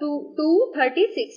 236।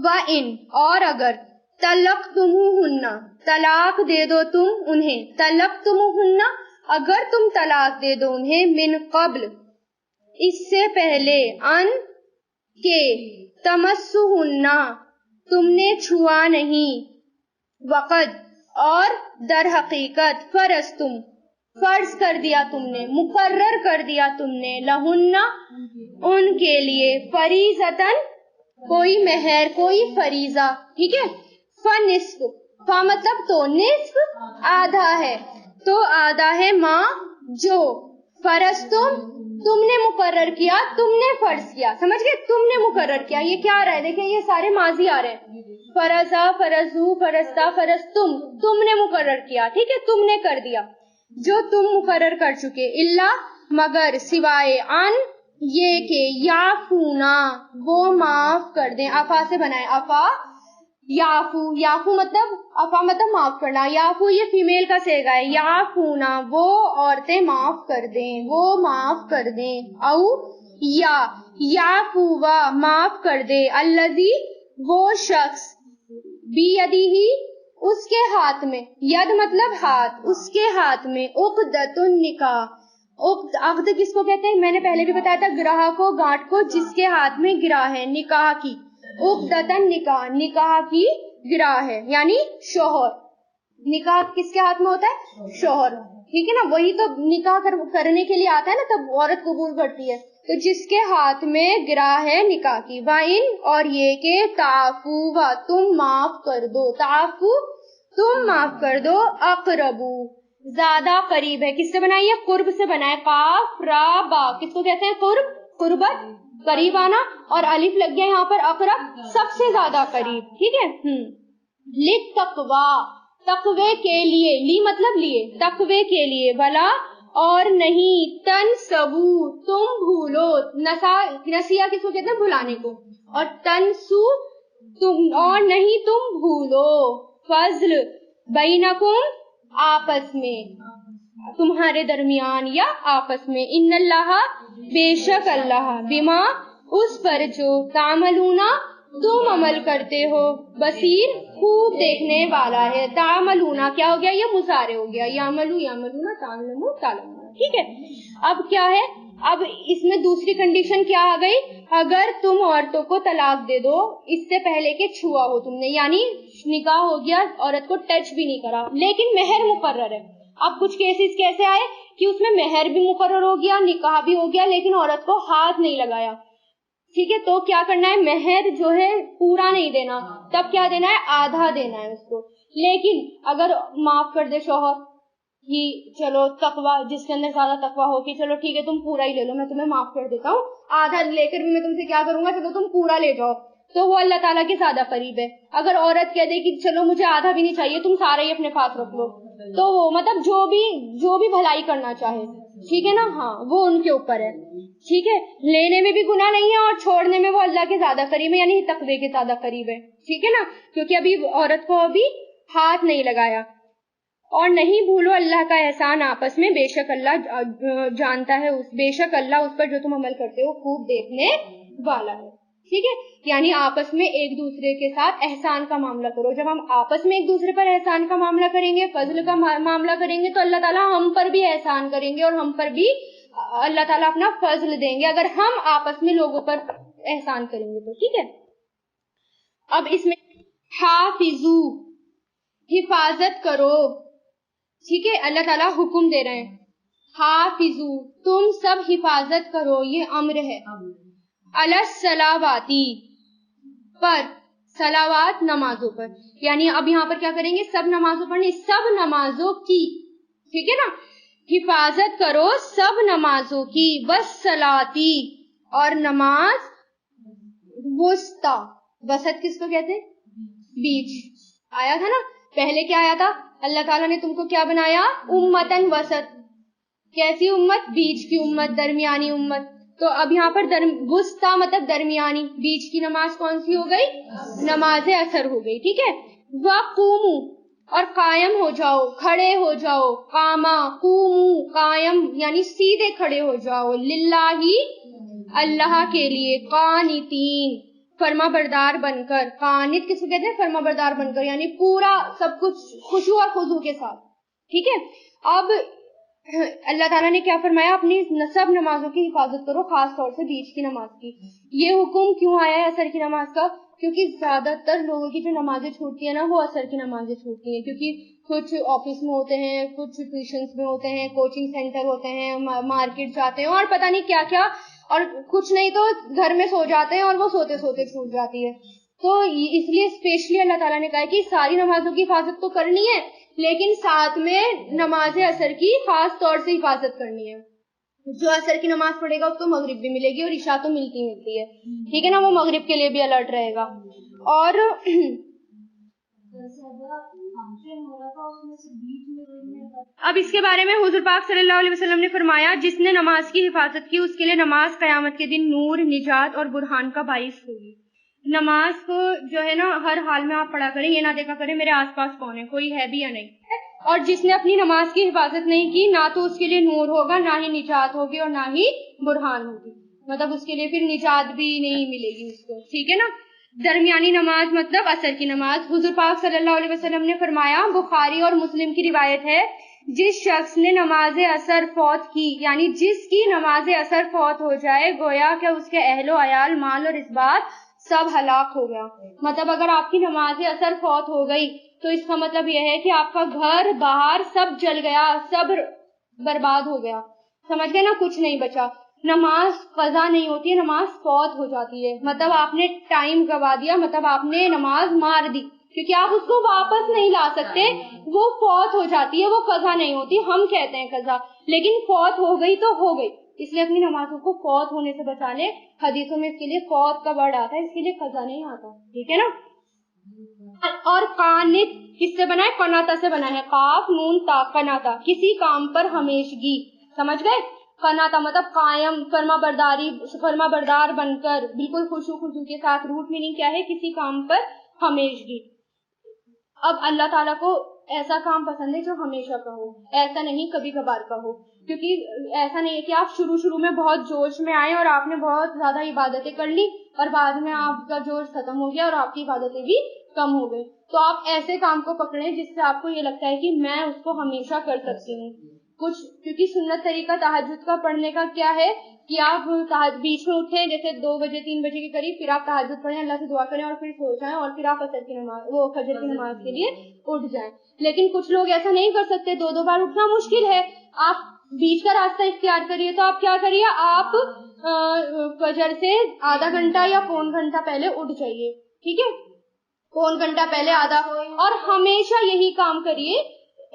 وَإِن اور اگر طلقتموہن طلاق دے دو تم انہیں طلقتموہن اگر تم طلاق دے دو انہیں من قبل اس سے پہلے ان کے تمسہن تم نے چھوا نہیں وقد اور در حقیقت فرضتم فرض کر دیا تم نے مقرر کر دیا تم نے لہن ان کے لیے فریضتن کوئی مہر کوئی فریضہ ٹھیک ہے فنصف فا مطلب تو نصف آدھا ہے تو آدھا ہے ماں جو فرضتم تم نے مقرر کیا تم نے فرض کیا سمجھ گئے تم نے مقرر کیا یہ کیا آ رہا ہے دیکھیں یہ سارے ماضی آ رہے ہیں فرضا فرضو فرضتا فرضتم تم نے مقرر کیا ٹھیک ہے تم نے کر دیا جو تم مقرر کر چکے اللہ مگر سوائے ان یہ کہ یافونا وہ معاف کر دیں افا سے بنائے افا یافو یافو مطلب افا مطلب معاف کرنا یافو یہ فیمیل کا صیغہ ہے یافونا وہ عورتیں معاف کر دیں وہ معاف کر دیں او یا یافوا معاف کر دے الذی وہ شخص بیدیہی اس کے ہاتھ میں ید مطلب ہاتھ اس کے ہاتھ میں عقدۃ النکاح عقد کس کو کہتے ہیں میں نے پہلے بھی بتایا تھا گراہ کو گانٹ کو جس کے ہاتھ میں گرا ہے نکاح کی عقدۃ النکاح نکاح کی گرا ہے یعنی شوہر نکاح کس کے ہاتھ میں ہوتا ہے شوہر ٹھیک ہے نا وہی تو نکاح کرنے کے لیے آتا ہے نا تب عورت قبول کرتی ہے تو جس کے ہاتھ میں گرا ہے نکاح کی وَإِن اور یہ کہ تعفو تم معاف کر دو تعفو تم معاف کر دو اقربو زیادہ قریب ہے کس سے بنائی ہے قرب سے بنائے قاف را با کس کو کہتے ہیں قرب قربت قریب آنا اور الف لگ گیا یہاں پر اقرب سب سے زیادہ قریب ٹھیک ہے للتقوی تقوی کے لیے لی مطلب لیے تقوی کے لیے بلا اور نہیں تنسبو تم بھولو نسیہ کس کو کہتے ہیں بھلانے کو اور تنسو تم اور نہیں تم بھولو فضل بینکم آپس میں تمہارے درمیان یا آپس میں ان اللہ بے شک اللہ بما اس پر جو تعملونا تم عمل کرتے ہو بصیر خوب دیکھنے والا ہے تعملونا کیا ہو گیا یہ مضارع ہو گیا یعملو یعملونا تعلمو تعلمونا ٹھیک ہے اب کیا ہے اب اس میں دوسری کنڈیشن کیا آ گئی اگر تم عورتوں کو طلاق دے دو اس سے پہلے کہ چھوا ہو تم نے یعنی نکاح ہو گیا عورت کو ٹچ بھی نہیں کرا لیکن مہر مقرر ہے اب کچھ کیسز کیسے آئے کہ اس میں مہر بھی مقرر ہو گیا نکاح بھی ہو گیا لیکن عورت کو ہاتھ نہیں لگایا ٹھیک ہے تو کیا کرنا ہے مہر جو ہے پورا نہیں دینا تب کیا دینا ہے آدھا دینا ہے اس کو لیکن اگر معاف کر دے شوہر کہ چلو تقوی جس کے اندر زیادہ تقوی ہو کہ چلو ٹھیک ہے تم پورا ہی لے لو میں تمہیں معاف کر دیتا ہوں آدھا لے کر بھی میں تم سے کیا کروں گا چلو تم پورا لے جاؤ تو وہ اللہ تعالیٰ کے زیادہ قریب ہے اگر عورت کہہ دے کہ چلو مجھے آدھا بھی نہیں چاہیے تم سارا ہی اپنے پاس رکھ لو تو وہ مطلب جو بھی بھلائی کرنا چاہے ٹھیک ہے نا ہاں وہ ان کے اوپر ہے ٹھیک ہے لینے میں بھی گناہ نہیں ہے اور چھوڑنے میں وہ اللہ کے زیادہ قریب ہے یعنی تقوی کے زیادہ قریب ہے ٹھیک ہے نا کیونکہ ابھی عورت کو ابھی ہاتھ نہیں لگایا اور نہیں بھولو اللہ کا احسان آپس میں بے شک اللہ جانتا ہے بے شک اللہ اس پر جو تم عمل کرتے ہو خوب دیکھنے والا ہے ٹھیک ہے یعنی آپس میں ایک دوسرے کے ساتھ احسان کا معاملہ کرو جب ہم آپس میں ایک دوسرے پر احسان کا معاملہ کریں گے فضل کا معاملہ کریں گے تو اللہ تعالیٰ ہم پر بھی احسان کریں گے اور ہم پر بھی اللہ تعالیٰ اپنا فضل دیں گے اگر ہم آپس میں لوگوں پر احسان کریں گے تو ٹھیک ہے اب اس میں حافظو حفاظت کرو ٹھیک ہے اللہ تعالیٰ حکم دے رہے ہیں حافظو تم سب حفاظت کرو یہ امر ہے علی الصلاواتی پر صلوات نمازوں پر یعنی اب یہاں پر کیا کریں گے سب نمازوں پر نہیں سب نمازوں کی ٹھیک ہے نا حفاظت کرو سب نمازوں کی والصلاتی اور نماز وسطی وسط کس کو کہتے ہیں بیچ آیا تھا نا پہلے کیا آیا تھا اللہ تعالیٰ نے تم کو کیا بنایا امتن وسط کیسی امت بیچ کی امت درمیانی امت تو اب یہاں پر وسطی مطلب درمیانی بیچ کی نماز کون سی ہو گئی نماز اثر ہو گئی ٹھیک ہے وقومو اور قائم ہو جاؤ کھڑے ہو جاؤ قاما قومو قائم یعنی سیدھے کھڑے ہو جاؤ للہ اللہ کے لیے قانتین فرما بردار بن کر. قانت کس کو کہتے ہیں؟ فرما بردار بن کر، یعنی پورا سب کچھ خشوع اور خضوع کے ساتھ. ٹھیک ہے. اب اللہ تعالیٰ نے کیا فرمایا؟ اپنی سب نمازوں کی حفاظت کرو، خاص طور سے بیچ کی نماز کی. یہ حکم کیوں آیا ہے عصر کی نماز کا؟ کیونکہ زیادہ تر لوگوں کی جو نمازیں چھوٹتی ہیں نا وہ عصر کی نمازیں چھوٹتی ہیں، کیونکہ کچھ آفس میں ہوتے ہیں، کچھ ٹیوشنز میں ہوتے ہیں، کوچنگ سینٹر ہوتے ہیں، مارکیٹ جاتے ہیں اور پتہ نہیں کیا کیا، اور کچھ نہیں تو گھر میں سو جاتے ہیں اور وہ سوتے سوتے چھوٹ جاتی ہے. تو اس لیے اسپیشلی اللہ تعالیٰ نے کہا کہ ساری نمازوں کی حفاظت تو کرنی ہے، لیکن ساتھ میں نماز عصر کی خاص طور سے حفاظت کرنی ہے. جو عصر کی نماز پڑھے گا اس کو مغرب بھی ملے گی، اور عشاء تو ملتی ہے. ٹھیک ہے نا، وہ مغرب کے لیے بھی الرٹ رہے گا. اور اب اس کے بارے میں حضور پاک صلی اللہ علیہ وسلم نے فرمایا، جس نے نماز کی حفاظت کی اس کے لیے نماز قیامت کے دن نور، نجات اور برہان کا باعث ہوگی. نماز کو جو ہے نا ہر حال میں آپ پڑھا کریں، یہ نہ دیکھا کریں میرے آس پاس کون ہے، کوئی ہے بھی یا نہیں. اور جس نے اپنی نماز کی حفاظت نہیں کی، نہ تو اس کے لیے نور ہوگا، نہ ہی نجات ہوگی، اور نہ ہی برہان ہوگی. مطلب اس کے لیے پھر نجات بھی نہیں ملے گی اس کو. ٹھیک ہے نا. درمیانی نماز مطلب عصر کی نماز. حضور پاک صلی اللہ علیہ وسلم نے فرمایا، بخاری اور مسلم کی روایت ہے، جس شخص نے نماز عصر فوت کی، یعنی جس کی نماز عصر فوت ہو جائے، گویا کہ اس کے اہل و عیال، مال اور اسبات سب ہلاک ہو گیا. مطلب اگر آپ کی نماز عصر فوت ہو گئی تو اس کا مطلب یہ ہے کہ آپ کا گھر باہر سب جل گیا، سب برباد ہو گیا. سمجھ گئے نا، کچھ نہیں بچا. نماز قضا نہیں ہوتی ہے، نماز فوت ہو جاتی ہے. مطلب آپ نے ٹائم گوا دیا، مطلب آپ نے نماز مار دی، کیونکہ آپ اس کو واپس نہیں لا سکتے، وہ فوت ہو جاتی ہے، وہ قضا نہیں ہوتی. ہم کہتے ہیں قضا، لیکن فوت ہو گئی تو ہو گئی. اس لیے اپنی نمازوں کو فوت ہونے سے بچا لیں. حدیثوں میں اس کے لیے فوت کا ورڈ آتا ہے، اس کے لیے قضا نہیں آتا. ٹھیک ہے نا. اور قانت کس سے بنا ہے؟ قناتا سے بنا ہے. قاف نون تا، قناتا، کسی کام پر ہمیشگی. سمجھ گئے؟ قناتا مطلب قائم، فرما بردار بن کر، بالکل خشوع خضوع کے ساتھ. روٹ میننگ کیا ہے؟ کسی کام پر ہمیشگی. اب اللہ تعالیٰ کو ایسا کام پسند ہے جو ہمیشہ کا ہو، ایسا نہیں کبھی کبھار کا ہو. کیونکہ ایسا نہیں ہے کہ آپ شروع میں بہت جوش میں آئے اور آپ نے بہت زیادہ عبادتیں کر لی اور بعد میں آپ کا جوش ختم ہو گیا اور آپ کی عبادتیں بھی کم ہو گئی. تو آپ ایسے کام کو پکڑیں جس سے آپ کو یہ لگتا ہے کہ میں اس کو ہمیشہ کر سکتی ہوں. کیونکہ سنت طریقہ تہجد کا پڑھنے کا کیا ہے کہ آپ بیچ میں اٹھیں جیسے 2 بجے 3 بجے کے قریب، پھر آپ تہجد پڑھیں، اللہ سے دعا کریں اور پھر سو جائیں، اور پھر آپ فجر کی نماز کے لیے اٹھ جائیں. لیکن کچھ لوگ ایسا نہیں کر سکتے، 2 بار اٹھنا مشکل ہے. آپ بیچ کا راستہ اختیار کریے. تو آپ کیا کریے؟ آپ فجر سے آدھا گھنٹہ یا پون گھنٹہ پہلے اٹھ جائیے. ٹھیک ہے، پون گھنٹہ پہلے آدھا. اور ہمیشہ یہی کام کریے.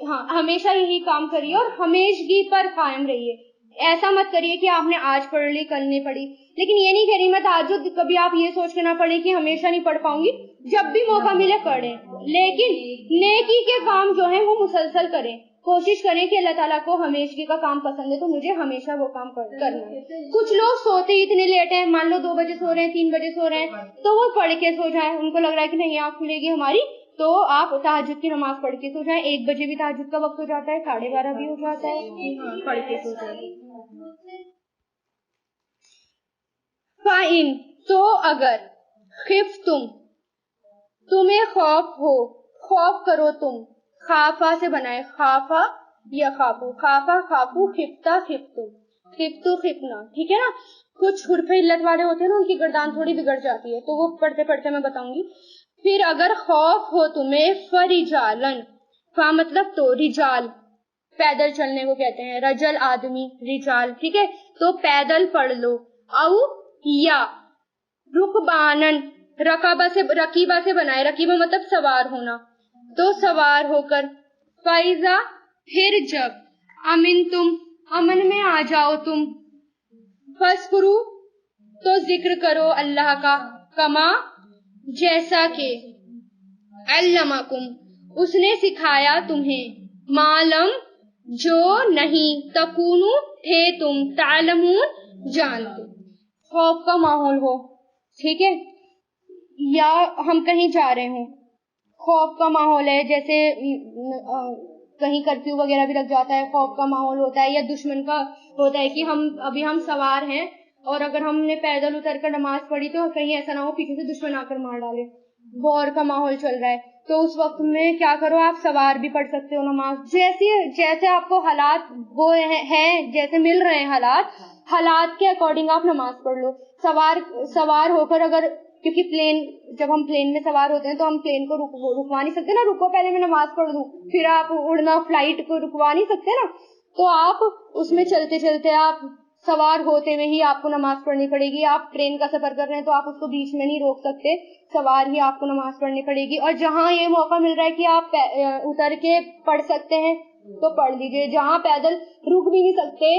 ہاں، ہمیشہ یہی کام کریے اور ہمیشگی پر قائم رہیے. ایسا مت کریے کہ آپ نے آج پڑھ لی کل نہیں پڑھی. لیکن یہ نہیں کہہ رہی میں تہجد کبھی آپ یہ سوچ کے نہ پڑھیں کہ ہمیشہ نہیں پڑھ پاؤں گی. جب بھی موقع ملے پڑھیں، لیکن نیکی کے کام جو ہیں وہ مسلسل کریں. کوشش کریں کہ اللہ تعالیٰ کو ہمیشگی کا کام پسند ہے تو مجھے ہمیشہ وہ کام کرنا ہے. کچھ لوگ سوتے ہی اتنے لیٹ ہیں، مان لو 2 بجے سو رہے ہیں، 3 بجے سو رہے ہیں، تو وہ پڑھ کے سو جائیں. ان کو لگ رہا ہے کہ نہیں آنکھ کھلے گی ہماری، تو آپ تہجد کی نماز پڑھ کے سو جائیں. 1 بجے بھی تہجد کا وقت ہو جاتا ہے، 12:30 بھی ہو جاتا ہے، پڑھ کے سو جائیں. فَإِن، تو اگر، خفتم، تمہیں خوف ہو، خوف کرو تم. خافا سے بنائے، خافا یا خافو، خافا خافو، خفتا خفتم، خفتو خفنا. ٹھیک ہے نا. کچھ حرف علت والے ہوتے ہیں نا، ان کی گردان تھوڑی بگڑ جاتی ہے، تو وہ پڑھتے پڑھتے میں بتاؤں گی. پھر اگر خوف ہو تمہیں، فرجالن، فا مطلب تو، رجال پیدل چلنے کو کہتے ہیں، رجل آدمی، رجال. ٹھیک ہے، تو پیدل پڑھ لو. او یا رکبانن، رکیبہ سے بنائے، رکیبہ مطلب سوار ہونا، تو سوار ہو کر. فائزہ، پھر جب، امن تم، امن میں آ جاؤ تم. فذکرو، تو ذکر کرو اللہ کا. کما، جیسا کہ، علمکم، اس نے سکھایا تمہیں. معلم، جو نہیں، تکونو، تھے تم، تعلمون، جانتے. خوف کا ماحول ہو، ٹھیک ہے، یا ہم کہیں جا رہے ہوں، خوف کا ماحول ہے، جیسے کہیں کرفیو وغیرہ بھی لگ جاتا ہے، خوف کا ماحول ہوتا ہے. یا دشمن کا ہوتا ہے کہ ہم سوار ہیں اور اگر ہم نے پیدل اتر کر نماز پڑھی تو کہیں ایسا نہ ہو پیچھے سے دشمن آ کر مار ڈالے، وار کا ماحول چل رہا ہے، تو اس وقت میں کیا کرو، آپ سوار بھی پڑھ سکتے ہو نماز، جیسے آپ کو حالات وہ ہیں، جیسے مل رہے ہیں حالات کے اکارڈنگ آپ نماز پڑھ لو. سوار ہو کر، اگر کیونکہ جب ہم پلین میں سوار ہوتے ہیں تو ہم پلین کو رکوا نہیں سکتے نا، رکو پہلے میں نماز پڑھ دوں، پھر آپ اڑنا فلائٹ کو رکوا نہیں سکتے نا، تو آپ اس میں چلتے چلتے آپ سوار ہوتے ہوئے ہی آپ کو نماز پڑھنی پڑے گی. آپ ٹرین کا سفر کر رہے ہیں تو آپ اس کو بیچ میں نہیں روک سکتے، سوار ہی آپ کو نماز پڑھنی پڑے گی. اور جہاں یہ موقع مل رہا ہے کہ آپ اتر کے پڑھ سکتے ہیں تو پڑھ لیجئے، جہاں پیدل رک بھی نہیں سکتے،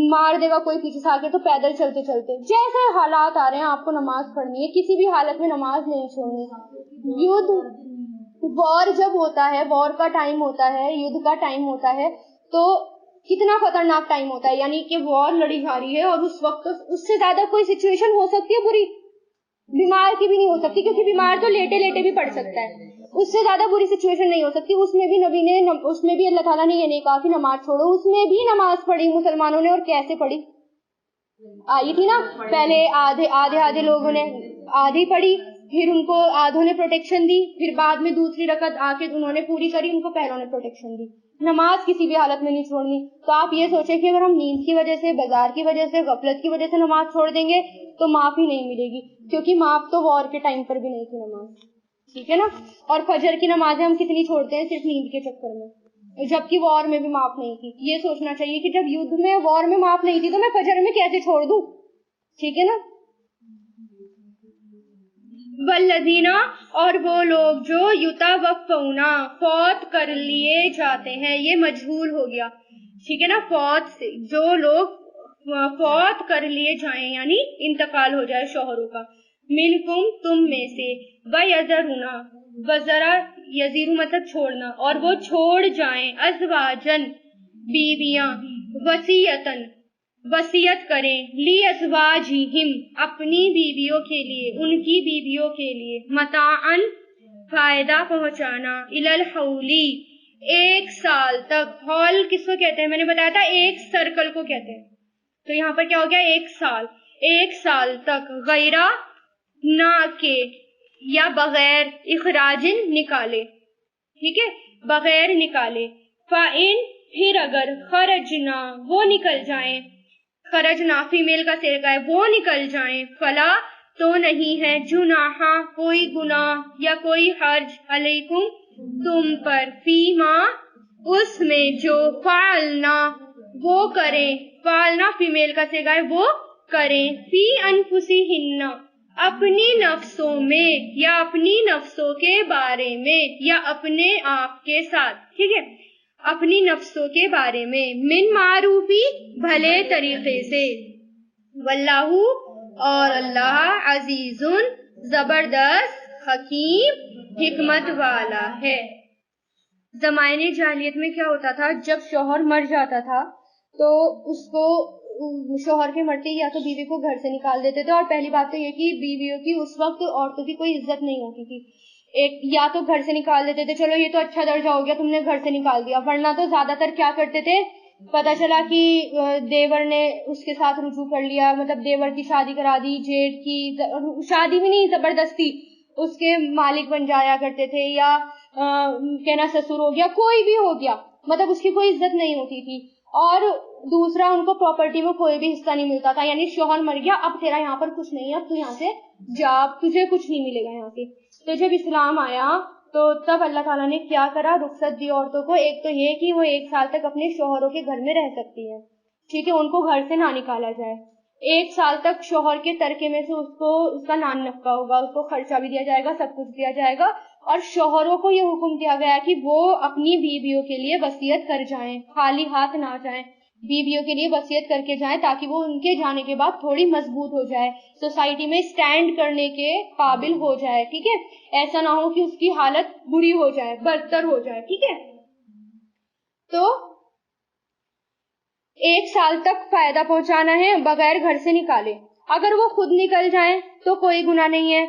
مار دے گا کوئی پیچھے سے آ کے، تو پیدل چلتے چلتے جیسے حالات آ رہے ہیں آپ کو نماز پڑھنی ہے، کسی بھی حالت میں نماز نہیں چھوڑنی. وار جب ہوتا ہے، وار کا ٹائم ہوتا ہے، یدھ کا ٹائم ہوتا ہے، تو کتنا خطرناک ٹائم ہوتا ہے، یعنی کہ وار لڑی جا رہی ہے اور اس وقت اس سے زیادہ کوئی سچویشن ہو سکتی ہے بری، بیمار کی بھی نہیں ہو سکتی، کیونکہ بیمار تو لیٹے لیٹے بھی پڑھ سکتا ہے، اس سے زیادہ بری سچویشن نہیں ہو سکتی. اس میں بھی اس میں بھی اللہ تعالیٰ نے یہ نہیں کہا کہ نماز چھوڑو، اس میں بھی نماز پڑھی مسلمانوں نے. اور کیسے پڑھی؟ آئی تھی نا، پہلے آدھے لوگوں نے آدھی پڑھی، پھر ان کو آدھوں نے پروٹیکشن دی، پھر بعد میں دوسری رکعت آ کے انہوں نے پوری کری، ان کو پہلوں نے پروٹیکشن دی. نماز کسی بھی حالت میں نہیں چھوڑنی. تو آپ یہ سوچیں کہ اگر ہم نیند کی وجہ سے، بازار کی وجہ سے، غفلت کی وجہ سے نماز چھوڑ دیں گے تو معافی نہیں ملے گی، کیونکہ معاف تو وار کے ٹائم پر بھی نہیں تھی نماز، ٹھیک ہے نا. اور فجر کی نمازیں ہم کتنی چھوڑتے ہیں صرف نیند کے چکر میں، جبکہ وار میں بھی معاف نہیں تھی. یہ سوچنا چاہیے کہ جب یدھ میں وار میں معاف نہیں تھی تو میں فجر میں کیسے چھوڑ دوں، ٹھیک ہے نا. والذین، اور وہ لوگ جو یتوفون، فوت کر لیے جاتے ہیں، یہ مجہول ہو گیا، ٹھیک ہے نا. فوت سے جو لوگ فوت کر لیے جائیں یعنی انتقال ہو جائے شوہروں کا، منکم تم میں سے، ویذرون، وذرا یزیرو مطلب چھوڑنا، اور وہ چھوڑ جائیں، ازواجن بیویاں، وصیتن وصیت کریں، لی ازواجہم اپنی بیویوں کے لیے، ان کی بیویوں کے لیے، متاعن فائدہ پہنچانا، الی الحولی 1 سال تک. ہال کس کو کہتے ہیں؟ میں نے بتایا تھا 1 سرکل کو کہتے ہیں، تو یہاں پر کیا ہو گیا 1 سال تک، غیرہ نہ کے یا بغیر، اخراجن نکالے، ٹھیک ہے، بغیر نکالے. فَإِن، پھر اگر، خرجنا وہ نکل جائیں، خرجنا فیمیل کا صیغہ ہے، وہ نکل جائیں، فلا تو نہیں ہے، جناح کوئی گناہ یا کوئی حرج، علیکم تم پر، فیما اس میں، جو فعلنا وہ کریں، فعلنا فیمیل کا صیغہ ہے، وہ کریں، فی انفسہن اپنی نفسوں میں، یا اپنی نفسوں کے بارے میں، یا اپنے آپ کے ساتھ، ٹھیک ہے، اپنی نفسوں کے بارے میں، من معروفی بھلے طریقے سے، واللہ اور اللہ، عزیز زبردست، حکیم حکمت والا ہے. زمانے جاہلیت میں کیا ہوتا تھا، جب شوہر مر جاتا تھا تو اس کو شوہر کے مرتے ہی یا تو بیوی کو گھر سے نکال دیتے تھے. اور پہلی بات تو یہ کہ بیویوں کی اس وقت عورتوں کی کوئی عزت نہیں ہوتی تھی، یا تو گھر سے نکال دیتے تھے، چلو یہ تو اچھا درجہ ہو گیا تم نے گھر سے نکال دیا، ورنہ تو زیادہ تر کیا کرتے تھے، پتا چلا کہ دیور نے اس کے ساتھ رجوع کر لیا، مطلب دیور کی شادی کرا دی، جیٹ کی شادی بھی نہیں، زبردستی اس کے مالک بن جایا کرتے تھے، یا کہنا سسر ہو گیا، کوئی بھی ہو گیا، مطلب اس کی کوئی عزت نہیں ہوتی تھی. اور دوسرا، ان کو پراپرٹی میں کوئی بھی حصہ نہیں ملتا تھا، یعنی شوہر مر گیا، اب تیرا یہاں پر کچھ نہیں ہے، اب تو یہاں سے جا، تجھے کچھ نہیں ملے گا یہاں سے. تو جب اسلام آیا تو تب اللہ تعالیٰ نے کیا کرا، رخصت دی عورتوں کو. ایک تو یہ کہ وہ 1 سال تک اپنے شوہروں کے گھر میں رہ سکتی ہیں، ٹھیک ہے، ان کو گھر سے نہ نکالا جائے. 1 سال تک شوہر کے ترکے میں سے اس کا نان نفقہ ہوگا، اس کو خرچہ بھی دیا جائے گا، سب کچھ دیا جائے گا. اور شوہروں کو یہ حکم دیا گیا کہ وہ اپنی بیویوں کے لیے وصیت کر جائیں، خالی ہاتھ نہ جائیں، بیویوں کے لیے وصیت کر کے جائیں، تاکہ وہ ان کے جانے کے بعد تھوڑی مضبوط ہو جائے، سوسائٹی میں اسٹینڈ کرنے کے قابل ہو جائے، ٹھیک ہے. ایسا نہ ہو کہ اس کی حالت بری ہو جائے، بدتر ہو جائے، ٹھیک ہے. تو 1 سال تک فائدہ پہنچانا ہے بغیر گھر سے نکالے. اگر وہ خود نکل جائیں تو کوئی گناہ نہیں ہے،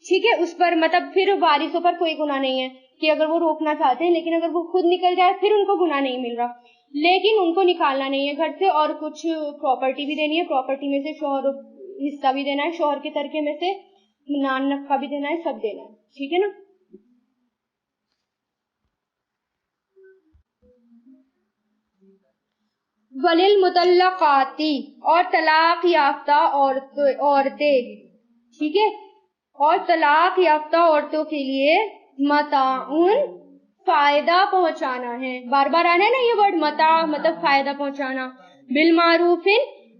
ٹھیک ہے، اس پر مطلب پھر وارثوں پر کوئی گناہ نہیں ہے کہ اگر وہ روکنا چاہتے ہیں، لیکن اگر وہ خود نکل جائے پھر ان کو گناہ نہیں مل رہا. لیکن ان کو نکالنا نہیں ہے گھر سے، اور کچھ پراپرٹی بھی دینی ہے، پراپرٹی میں سے شوہر حصہ بھی دینا ہے، شوہر کے ترکے میں سے نان نفقہ بھی دینا ہے، سب دینا ہے، ٹھیک ہے نا. وللمطلقاتی، اور طلاق یافتہ عورتیں، ٹھیک ہے، اور طلاق یافتہ عورتوں کے لیے متاعن، فائدہ پہنچانا ہے. بار بار آنا ہے نا یہ ورڈ متاع، مطلب فائدہ پہنچانا. بالمعروف،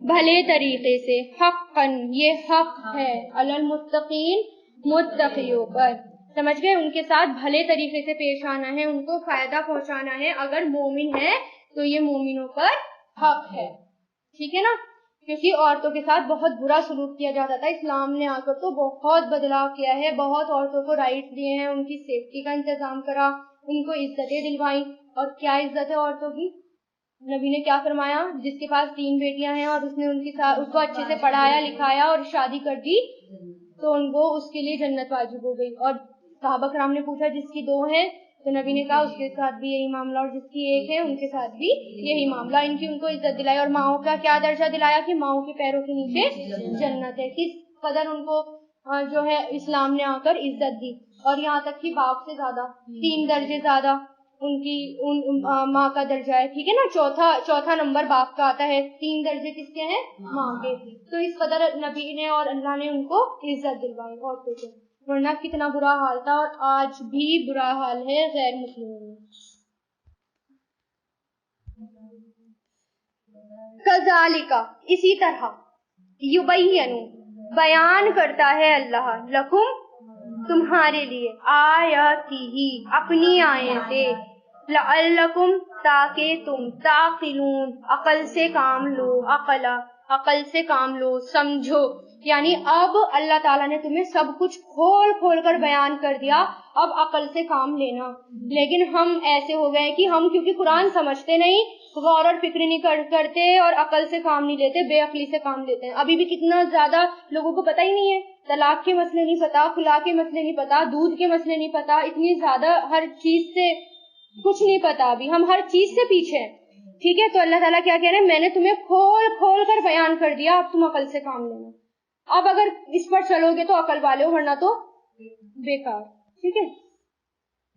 بھلے طریقے سے. حقاً، یہ حق ہے. علی المتقین، متقیوں پر. سمجھ گئے؟ ان کے ساتھ بھلے طریقے سے پیش آنا ہے، ان کو فائدہ پہنچانا ہے. اگر مومن ہے تو یہ مومنوں پر حق ہے، ٹھیک ہے نا. کیونکہ عورتوں کے ساتھ بہت برا سلوک کیا جاتا تھا. اسلام نے آ کر تو بہت بدلاؤ کیا ہے، بہت عورتوں کو رائٹس دیے ہیں، ان کی سیفٹی کا انتظام کرا، ان کو عزتیں دلوائیں. اور کیا عزت ہے عورتوں کی؟ نبی نے کیا فرمایا؟ جس کے پاس 3 بیٹیاں ہیں اور اس نے ان کو اچھے سے پڑھایا لکھایا اور شادی کر دی تو ان کو اس کے لیے جنت واجب ہو گئی. اور صحابہ کرام نے پوچھا جس کی 2 ہیں تو نبی نے کہا اس کے ساتھ بھی یہی معاملہ، اور جس کی 1 ہے ان کے ساتھ بھی یہی معاملہ. ان کو عزت دلائی. اور ماؤں کا کیا درجہ دلایا کہ ماؤں کے پیروں کے نیچے جنت ہے. کس قدر ان کو جو ہے اسلام نے آ کر عزت دی. اور یہاں تک کہ باپ سے زیادہ 3 درجے زیادہ ماں کا درجہ ہے، ٹھیک ہے نا. چوتھا نمبر باپ کا آتا ہے، 3 درجے کس کے ہیں؟ ماں کے. تو اس قدر نبی نے اور اللہ نے ان کو عزت دلوائی عورتوں کو. ورنہ کتنا برا حال تھا، اور آج بھی برا حال ہے غیر مسلموں میں. کذالک، اسی طرح، یبین، بیان کرتا ہے اللہ، لکم، تمہارے لیے، آیاتہ، اپنی آیتیں، لعلکم، تاکہ تم، تعقلون، عقل سے کام لو، عقل سے کام لو، سمجھو. یعنی اب اللہ تعالیٰ نے تمہیں سب کچھ کھول کھول کر بیان کر دیا، اب عقل سے کام لینا. لیکن ہم ایسے ہو گئے کہ ہم کیونکہ قرآن سمجھتے نہیں، غور اور فکر نہیں کرتے، اور عقل سے کام نہیں لیتے، بے عقلی سے کام لیتے ہیں. ابھی بھی کتنا زیادہ لوگوں کو پتہ ہی نہیں ہے، طلاق کے مسئلے نہیں پتا، خلا کے مسئلے نہیں پتا، دودھ کے مسئلے نہیں پتا، اتنی زیادہ ہر چیز سے کچھ نہیں پتا. ابھی ہم ہر چیز سے پیچھے ہیں، ٹھیک ہے. تو اللہ تعالیٰ کیا کہہ رہے ہیں؟ میں نے تمہیں کھول کھول کر بیان کر دیا، اب تم عقل سے کام لینا. اب اگر اس پر چلو گے تو عقل والے ہو، ورنہ تو بیکار، ٹھیک ہے.